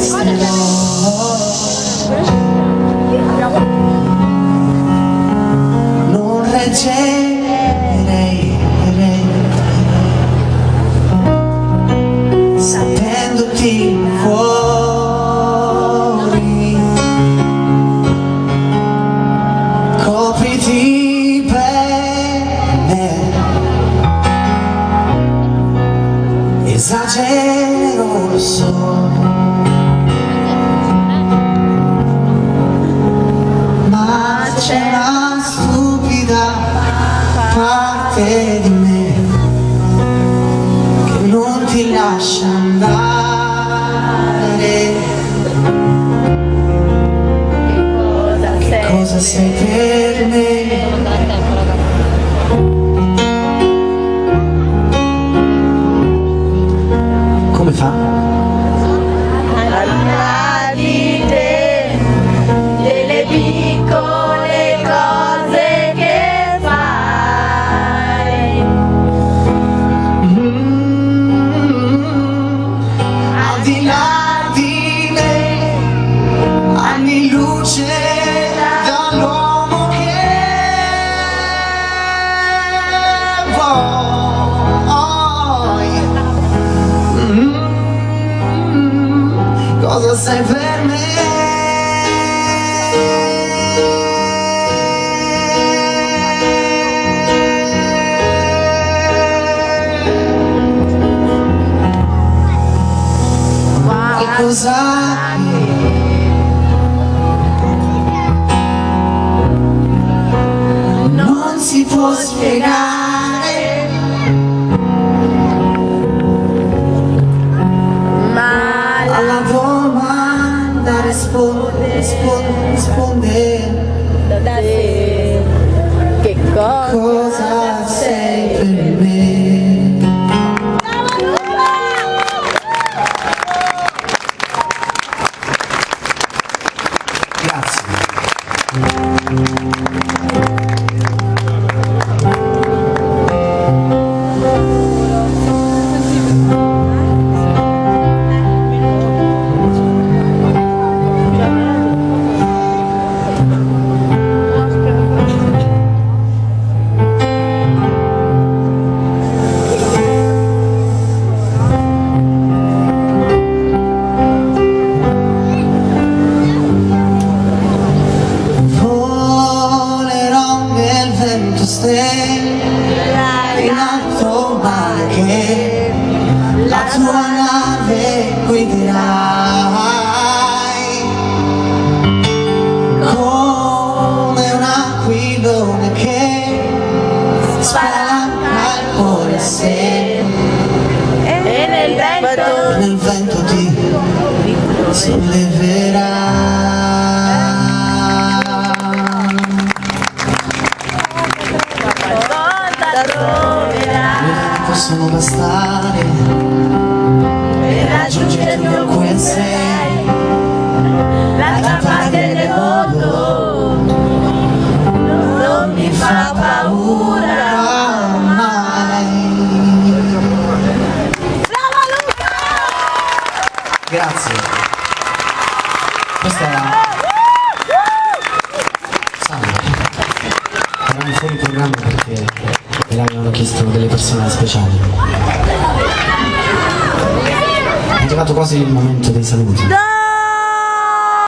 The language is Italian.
resterò. Non reggerei, sapendoti fuori. Copriti bene, esagero, lo so, ma c'è una stupida parte di me che non ti lascia andare. Che cosa sei per me? Come fa? Alla di te, delle piccole cose che fai. Al di là di me, anni luce dall'uomo che vuoi. Cosa sei per me? Qualcosa non si può spiegare, Ma alla domanda risponde da te, che cosa sei per me. Grazie. Stelle in alto mare che la tua nave guiderai, come un aquilone che spalanca il cuore a sé e nel vento ti solleverai. Possono bastare per raggiungere il mio cui sei, l'altra parte del mondo non mi fa paura mai. Brava Luca! Grazie. Questa era salve. Eravamo fuori programma perché me l'avevano chiesto delle persone speciali. È arrivato quasi il momento dei saluti.